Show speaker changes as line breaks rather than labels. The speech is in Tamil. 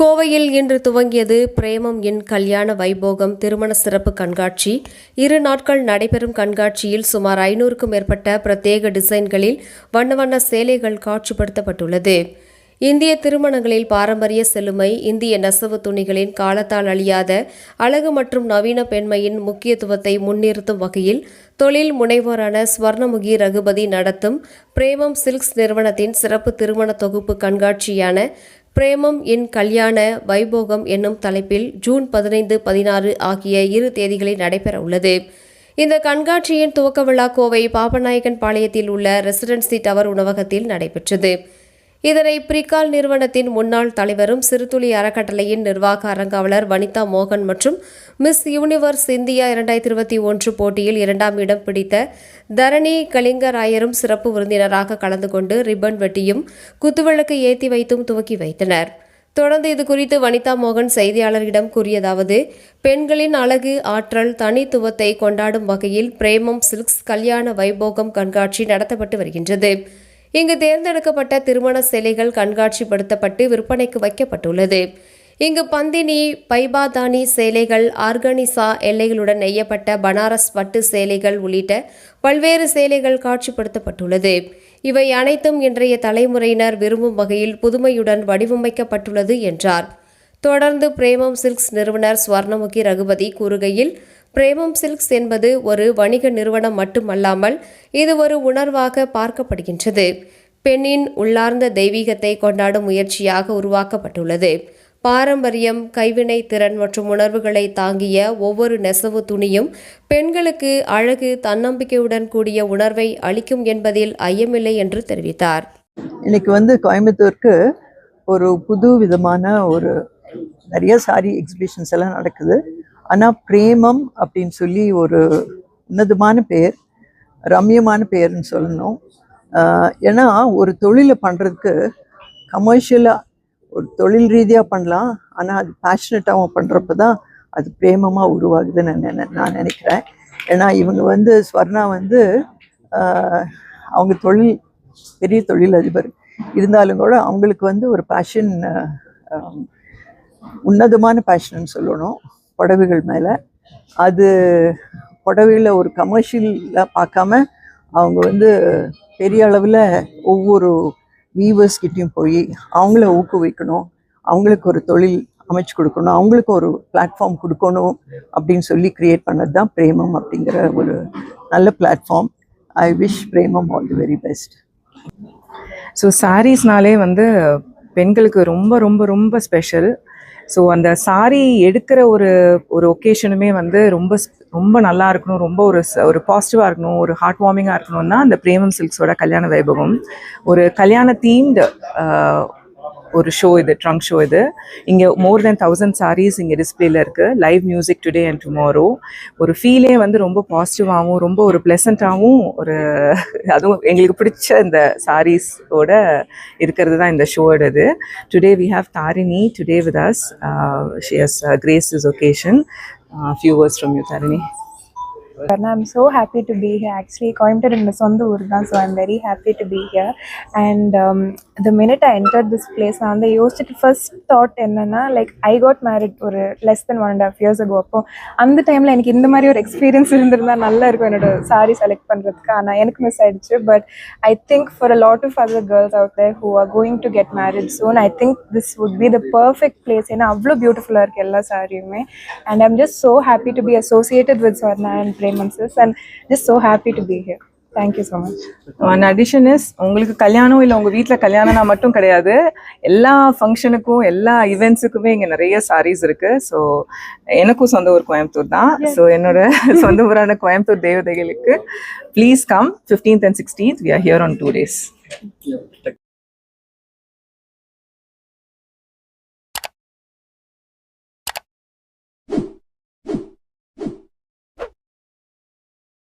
கோவையில் இன்று துவங்கியது பிரேமம் என் கல்யாண வைபோகம் திருமண சிறப்பு கண்காட்சி. 2 நாட்கள் நடைபெறும் கண்காட்சியில் சுமார் 500க்கும் மேற்பட்ட பிரத்யேக டிசைன்களில் வண்ண வண்ண சேலைகள் காட்சிப்படுத்தப்பட்டுள்ளது. இந்திய திருமணங்களில் பாரம்பரிய செழுமை, இந்திய நெசவு துணிகளின் காலத்தால் அழியாத அழகு மற்றும் நவீன பெண்மையின் முக்கியத்துவத்தை முன்னிறுத்தும் வகையில் தொழில் முனைவோரான ஸ்வர்ணமுகி ரகுபதி நடத்தும் பிரேமம் சில்க்ஸ் நிறுவனத்தின் சிறப்பு திருமண தொகுப்பு கண்காட்சியான பிரேமம் என் கல்யாண வைபோகம் என்னும் தலைப்பில் ஜூன் 15, 16 ஆகிய 2 தேதிகளில் நடைபெற உள்ளது. இந்த கண்காட்சியின் துவக்க விழா கோவை பாப்பநாயக்கன் பாளையத்தில் உள்ள ரெசிடென்சி டவர் உணவகத்தில் நடைபெற்றது. இதனை பிரிகால் நிறுவனத்தின் முன்னாள் தலைவரும் சிறுதுளி அறக்கட்டளையின் நிர்வாக அரங்காவலர் வனிதா மோகன் மற்றும் மிஸ் யூனிவர்ஸ் இந்தியா 2021 போட்டியில் 2ஆம் இடம் பிடித்த தரணி கலிங்கராயரும் சிறப்பு விருந்தினராக கலந்து கொண்டு ரிப்பன் வெட்டியும் குத்துவிளக்கு ஏற்றி வைத்தும் துவக்கி வைத்தனர். தொடர்ந்து இதுகுறித்து வனிதா மோகன் செய்தியாளர்களிடம் கூறியதாவது, பெண்களின் அழகு, ஆற்றல், தனித்துவத்தை கொண்டாடும் வகையில் பிரேமம் சில்க்ஸ் கல்யாண வைபோகம் கண்காட்சி நடத்தப்பட்டு வருகின்றது. இங்கு தேர்ந்தெடுக்கப்பட்ட திருமண சேலைகள் கண்காட்சிப்படுத்தப்பட்டு விற்பனைக்கு வைக்கப்பட்டுள்ளது. இங்கு பந்தினி, பைபாதானி சேலைகள், ஆர்கனிசா எல்லைகளுடன் நெய்யப்பட்ட பனாரஸ் பட்டு சேலைகள் உள்ளிட்ட பல்வேறு சேலைகள் காட்சிப்படுத்தப்பட்டுள்ளது. இவை அனைத்தும் இன்றைய தலைமுறையினர் விரும்பும் வகையில் புதுமையுடன் வடிவமைக்கப்பட்டுள்ளது என்றார். தொடர்ந்து பிரேமம் சில்க்ஸ் நிறுவனர் ஸ்வர்ணமுகி ரகுபதி கூறுகையில், பிரேமம் சில்க்ஸ் என்பது ஒரு வணிக நிறுவனம் மட்டுமல்லாமல் இது ஒரு உணர்வாக பார்க்கப்படுகின்றது. பெண்ணின் உள்ளார்ந்த தெய்வீகத்தை கொண்டாடும் முயற்சியாக உருவாக்கப்பட்டுள்ளது. பாரம்பரியம், கைவினை திறன் மற்றும் உணர்வுகளை தாங்கிய ஒவ்வொரு நெசவு துணியும் பெண்களுக்கு அழகு, தன்னம்பிக்கையுடன் கூடிய உணர்வை அளிக்கும் என்பதில் ஐயமில்லை என்று தெரிவித்தார்.
இன்னைக்கு கோயம்புத்தூருக்கு ஒரு புது விதமான நிறைய சாரி எக்ஸிபிஷன்ஸ் எல்லாம் நடக்குது. ஆனால் பிரேமம் அப்படின்னு சொல்லி ஒரு உன்னதமான பெயர், ரம்யமான பெயர்னு சொல்லணும். ஏன்னா ஒரு தொழிலை பண்ணுறதுக்கு கமர்ஷியலாக ஒரு தொழில் ரீதியாக பண்ணலாம், ஆனால் அது பேஷனட்டாகவும் பண்ணுறப்ப தான் அது பிரேமமாக உருவாகுதுன்னு நான் நினைக்கிறேன். ஏன்னா இவங்க ஸ்வர்ணா அவங்க பெரிய தொழில் அதிபர் இருந்தாலும் கூட அவங்களுக்கு ஒரு பேஷன், உன்னதமான பேஷன்னு சொல்லணும் புடவைகள் மேலே. அது புடவையில் ஒரு கமர்ஷியலாக பார்க்காம அவங்க பெரிய அளவில் ஒவ்வொரு வீவர்ஸ்கிட்டையும் போய் அவங்கள ஊக்குவிக்கணும், அவங்களுக்கு ஒரு தொழில் அமைச்சு கொடுக்கணும், அவங்களுக்கு ஒரு பிளாட்ஃபார்ம் கொடுக்கணும் அப்படின்னு சொல்லி கிரியேட் பண்ணது தான் பிரேமம் அப்படிங்கிற ஒரு நல்ல platform. I wish Premam all the very best.
So சாரீஸ்னாலே பெண்களுக்கு ரொம்ப ரொம்ப ரொம்ப ஸ்பெஷல். ஸோ அந்த சாரீ எடுக்கிற ஒரு ஒகேஷனுமே ரொம்ப ரொம்ப நல்லா இருக்கணும், ரொம்ப ஒரு பாசிட்டிவாக இருக்கணும், ஒரு ஹார்ட் வார்மிங்காக இருக்கணும்னா அந்த பிரேமம் சில்க்ஸோட கல்யாண வைபவம் ஒரு கல்யாண தீம்டு ஒரு ஷோ, இது ட்ரங்க் ஷோ. இது இங்கே மோர் தென் 1000 சாரீஸ் இங்கே டிஸ்பிளேல இருக்குது. Live music today and tomorrow. ஒரு ஃபீலே ரொம்ப பாசிட்டிவாகவும் ரொம்ப ஒரு ப்ளசண்ட்டாகவும் அதுவும் எங்களுக்கு பிடிச்ச இந்த சாரீஸோட இருக்கிறது தான் இந்த ஷோட. இது today we have Tharini today with us. She has graced this occasion. Few words from you, Tarini.
I'm so happy to be here. Actually, Coimbatore in Sonda Urda, so I'm very happy to be here. And the minute I entered this place, I used to first thought like I got married or less than 1.5 years ago. And the time like in the Mario experience saree select pandradhukku miss aiduchu. But I think for a lot of other girls out there who are going to get married soon, I think this would be the perfect place. Avlo beautiful irukku ella sariyume. And I'm just so happy to be associated with Swarna and and just so happy to be here. Thank you so much.
One addition is உங்களுக்கு கல்யாணம் இல்லை உங்கள் வீட்டில் கல்யாணம்னா மட்டும் கிடையாது, எல்லா ஃபங்க்ஷனுக்கும் எல்லா ஈவெண்ட்ஸுக்குமே இங்கே நிறைய சாரீஸ் இருக்குது. ஸோ எனக்கும் சொந்த ஊர் கோயம்புத்தூர் தான். ஸோ என்னோட சொந்த ஊரான கோயம்புத்தூர் தேவதைகளுக்கு please come 15th and 16th. We are here on 2 days.